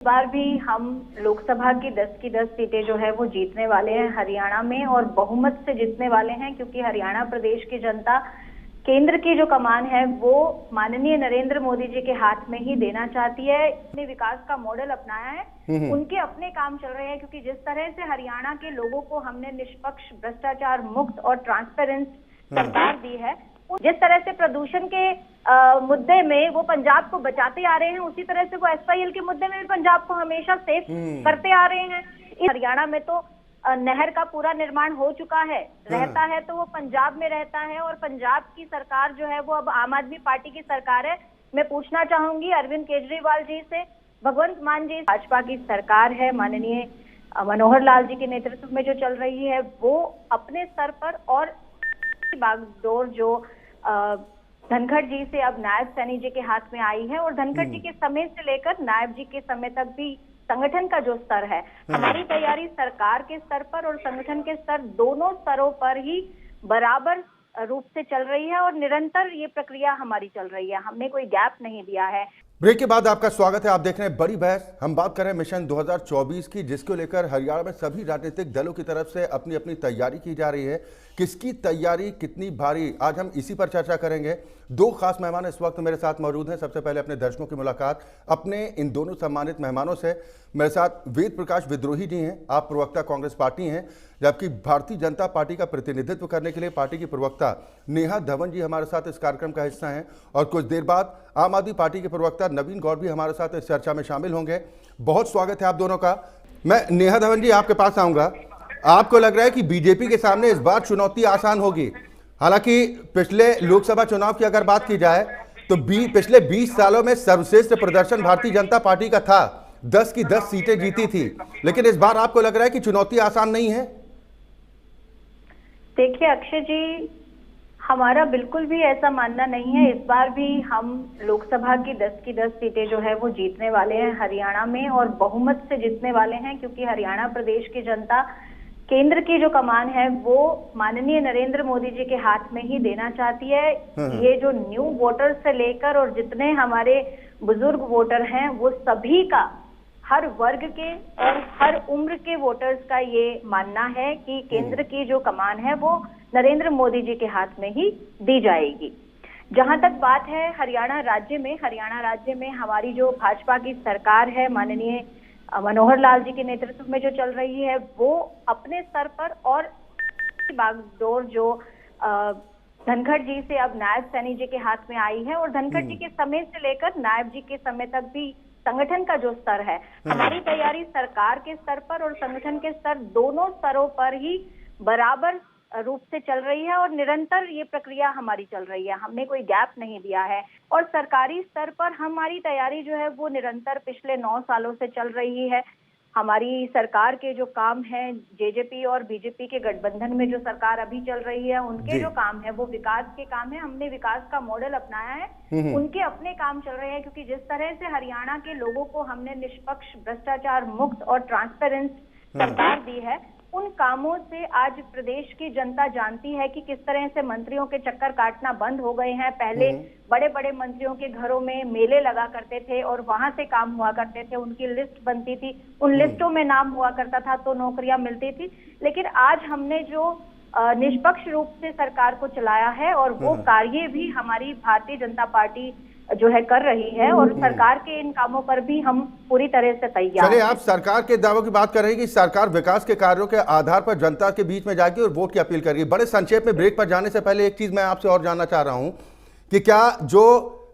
इस बार भी हम लोकसभा की 10 की 10 सीटें जो है वो जीतने वाले हैं हरियाणा में, और बहुमत से जीतने वाले हैं, क्योंकि हरियाणा प्रदेश की जनता केंद्र की जो कमान है वो माननीय नरेंद्र मोदी जी के हाथ में ही देना चाहती है। अपने विकास का मॉडल अपनाया है, उनके अपने काम चल रहे हैं, क्योंकि जिस तरह से हरियाणा के लोगों को हमने निष्पक्ष, भ्रष्टाचार मुक्त और ट्रांसपेरेंट सरकार दी है, जिस तरह से प्रदूषण के मुद्दे में वो पंजाब को बचाते आ रहे हैं, उसी तरह से वो एसवाईएल के मुद्दे में भी पंजाब को हमेशा सेफ करते आ रहे हैं। हरियाणा में तो नहर का पूरा निर्माण हो चुका है, रहता है तो वो पंजाब में रहता है, और पंजाब की सरकार जो है वो अब आम आदमी पार्टी की सरकार है। मैं पूछना चाहूंगी अरविंद केजरीवाल जी से, भगवंत मान जी, भाजपा की सरकार है, माननीय मनोहर लाल जी के नेतृत्व में जो चल रही है, वो अपने स्तर पर और बागडोर जो धनखड़ जी से अब नायब सैनी जी के हाथ में आई है, और धनखड़ जी के समय से लेकर नायब जी के समय तक भी संगठन का जो स्तर है, हमारी तैयारी सरकार के स्तर पर और संगठन के स्तर, दोनों स्तरों पर ही बराबर रूप से चल रही है, और निरंतर ये प्रक्रिया हमारी चल रही है। हमने कोई गैप नहीं दिया है। ब्रेक के बाद आपका स्वागत है। आप देख रहे हैं बड़ी बहस। हम बात कर रहे हैं मिशन 2024 की, जिसको लेकर हरियाणा में सभी राजनीतिक दलों की तरफ से अपनी अपनी तैयारी की जा रही है। किसकी तैयारी कितनी भारी, आज हम इसी पर चर्चा करेंगे। दो खास मेहमान इस वक्त मेरे साथ मौजूद हैं। सबसे पहले अपने दर्शकों की मुलाकात अपने इन दोनों सम्मानित मेहमानों से। मेरे साथ वेद प्रकाश विद्रोही जी हैं, आप प्रवक्ता कांग्रेस पार्टी हैं, जबकि भारतीय जनता पार्टी का प्रतिनिधित्व करने के लिए पार्टी की प्रवक्ता नेहा धवन जी हमारे साथ इस कार्यक्रम का हिस्सा हैं, और कुछ देर बाद आम आदमी पार्टी के प्रवक्ता नवीन गौड़ भी हमारे साथ इस चर्चा में शामिल होंगे। बहुत स्वागत है आप दोनों का। मैं नेहा धवन जी आपके पास आऊंगा। आपको लग रहा है कि बीजेपी के सामने इस बार चुनौती आसान होगी? हालांकि पिछले लोकसभा चुनाव की अगर बात की जाए तो पिछले 20 सालों में सर्वश्रेष्ठ प्रदर्शन भारतीय जनता पार्टी का था, 10 की 10 सीटें जीती थी, लेकिन इस बार आपको लग रहा है कि चुनौती आसान नहीं है? देखिए अक्षय जी, हमारा बिल्कुल भी ऐसा मानना नहीं है। इस बार भी हम लोकसभा की 10 की 10 सीटें जो है वो जीतने वाले हैं हरियाणा में, और बहुमत से जीतने वाले हैं, क्योंकि हरियाणा प्रदेश की जनता केंद्र की जो कमान है वो माननीय नरेंद्र मोदी जी के हाथ में ही देना चाहती है। ये जो न्यू वोटर से लेकर और जितने हमारे बुजुर्ग वोटर हैं, वो सभी का, हर वर्ग के और हर उम्र के वोटर्स का ये मानना है कि केंद्र की जो कमान है वो नरेंद्र मोदी जी के हाथ में ही दी जाएगी। जहां तक बात है हरियाणा राज्य में हमारी जो भाजपा की सरकार है, माननीय मनोहर लाल जी के नेतृत्व में जो चल रही है, वो अपने स्तर पर और बागडोर जो धनखड़ जी से अब नायब सैनी जी के हाथ में आई है, और धनखड़ जी के समय से लेकर नायब जी के समय तक भी संगठन का जो स्तर है, हमारी तैयारी सरकार के स्तर पर और संगठन के स्तर, दोनों स्तरों पर ही बराबर रूप से चल रही है, और निरंतर ये प्रक्रिया हमारी चल रही है। हमने कोई गैप नहीं दिया है, और सरकारी स्तर पर हमारी तैयारी जो है वो निरंतर पिछले 9 सालों से चल रही है। हमारी सरकार के जो काम है, जेजेपी और बीजेपी के गठबंधन में जो सरकार अभी चल रही है, उनके जो काम है वो विकास के काम है। हमने विकास का मॉडल अपनाया है, उनके अपने काम चल रहे हैं, क्योंकि जिस तरह से हरियाणा के लोगों को हमने निष्पक्ष, भ्रष्टाचार मुक्त और ट्रांसपेरेंट सरकार दी है, उन कामों से आज प्रदेश की जनता जानती है कि किस तरह से मंत्रियों के चक्कर काटना बंद हो गए हैं। पहले बड़े बड़े मंत्रियों के घरों में मेले लगा करते थे और वहां से काम हुआ करते थे, उनकी लिस्ट बनती थी, उन लिस्टों में नाम हुआ करता था तो नौकरियां मिलती थी। लेकिन आज हमने जो निष्पक्ष रूप से सरकार को चलाया है, और वो कार्य भी हमारी भारतीय जनता पार्टी जो है कर रही है, और सरकार के इन कामों पर भी हम पूरी तरह से तैयार हैं। चलिए, आप सरकार के दावों की बात कर रहे हैं कि सरकार विकास के कार्यों के आधार पर जनता के बीच में जाएगी और वोट की अपील करेगी। बड़े संक्षेप में ब्रेक पर जाने से पहले एक चीज मैं आपसे और जानना चाह रहा हूं कि क्या जो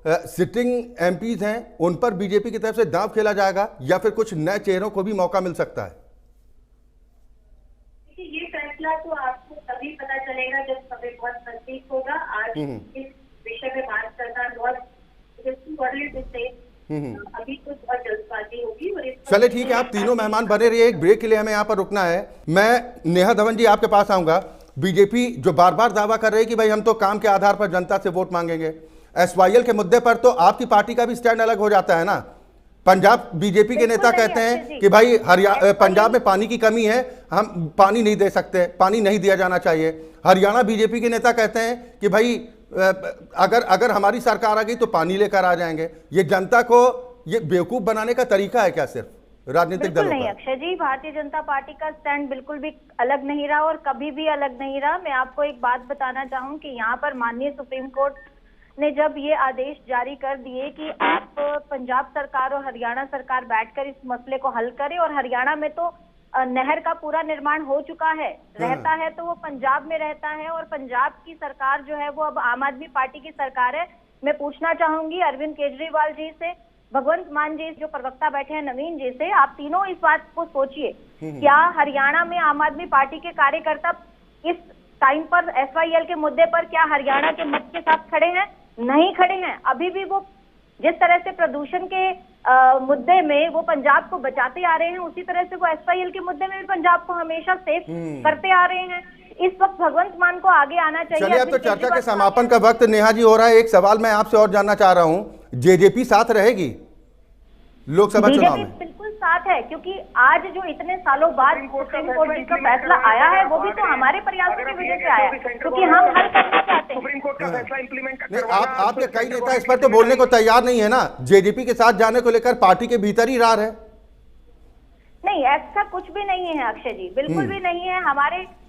सिटिंग एमपीज हैं उन पर बीजेपी की तरफ से दांव खेला जाएगा, या फिर कुछ नए चेहरों को भी मौका मिल सकता है? ये फैसला तो आपको तभी पता चलेगा जब समय बहुत नजदीक होगा। आज इस विषय में भारत सरकार बहुत अभी तो बहुत जल्दबाजी होगी। और चलिए ठीक है, आप तीनों मेहमान बने रहिए, एक ब्रेक के लिए हमें यहाँ पर रुकना है। मैं नेहा धवन जी आपके पास आऊंगा। बीजेपी जो बार बार दावा कर रही है कि भाई हम तो काम के आधार पर जनता से वोट मांगेंगे, एसवाईएल के मुद्दे पर तो आपकी पार्टी का भी स्टैंड अलग हो जाता है ना। पंजाब बीजेपी के नेता कहते हैं कि भाई पंजाब में पानी की कमी है, हम पानी नहीं दे सकते, पानी नहीं दिया जाना चाहिए। हरियाणा बीजेपी के नेता कहते हैं कि भाई अगर हमारी सरकार आ गई तो पानी लेकर आ जाएंगे। ये जनता को ये बेवकूफ बनाने का तरीका है क्या सिर्फ? राजनीतिक बिल्कुल दलों नहीं का? अक्षय जी, भारतीय जनता पार्टी का स्टैंड बिल्कुल भी अलग नहीं रहा और कभी भी अलग नहीं रहा। मैं आपको एक बात बताना चाहूँ कि यहाँ पर माननीय सुप्रीम कोर्ट ने जब ये आदेश जारी कर दिए कि आप पंजाब सरकार और हरियाणा सरकार बैठकर इस मसले को हल करें, और हरियाणा में तो नहर का पूरा निर्माण हो चुका है, रहता है तो वो पंजाब में रहता है, और पंजाब की सरकार जो है वो अब आम आदमी पार्टी की सरकार है। मैं पूछना चाहूंगी अरविंद केजरीवाल जी से, भगवंत मान जी जो प्रवक्ता बैठे हैं नवीन जी से, आप तीनों इस बात को सोचिए, क्या हरियाणा में आम आदमी पार्टी के कार्यकर्ता इस टाइम पर एसवाईएल के मुद्दे पर क्या हरियाणा के मत के साथ खड़े हैं? नहीं खड़े हैं। अभी भी वो जिस तरह से प्रदूषण के मुद्दे में वो पंजाब को बचाते आ रहे हैं, उसी तरह से वो एसवाईएल के मुद्दे में भी पंजाब को हमेशा सेफ करते आ रहे हैं। इस वक्त भगवंत मान को आगे आना चाहिए। चलिए, अब तो चर्चा के समापन का वक्त नेहा जी हो रहा है। एक सवाल मैं आपसे और जानना चाह रहा हूं, जेजेपी साथ रहेगी लोकसभा चुनाव में? बिल्कुल साथ है, क्योंकि आज जो इतने सालों बाद सुप्रीम कोर्ट जी का फैसला आया है वो भी तो हमारे प्रयासों की वजह से आया है, क्योंकि हम हल करना चाहते हैं। सुप्रीम कोर्ट का फैसला इंप्लीमेंट नहीं, आपके कई नेता इस पर तो बोलने को तैयार नहीं है ना, जेजेपी के साथ जाने को लेकर पार्टी के भीतर ही रार है। नहीं, ऐसा कुछ भी नहीं है अक्षय जी, बिल्कुल भी नहीं है।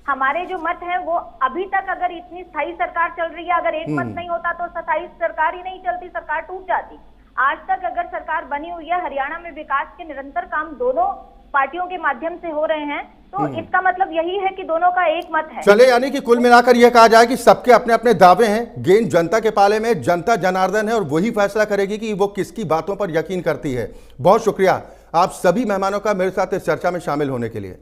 हमारे जो मत है वो अभी तक, अगर इतनी स्थायी सरकार चल रही है, अगर एक मत नहीं होता तो स्थायी सरकार ही नहीं चलती, सरकार टूट जाती। आज तक अगर सरकार बनी हुई है, हरियाणा में विकास के निरंतर काम दोनों पार्टियों के माध्यम से हो रहे हैं, तो इसका मतलब यही है कि दोनों का एक मत है। चले, यानी कि कुल मिलाकर यह कहा जाए कि सबके अपने अपने दावे हैं, गेंद जनता के पाले में, जनता जनार्दन है और वही फैसला करेगी कि वो किसकी बातों पर यकीन करती है। बहुत शुक्रिया आप सभी मेहमानों का मेरे साथ इस चर्चा में शामिल होने के लिए।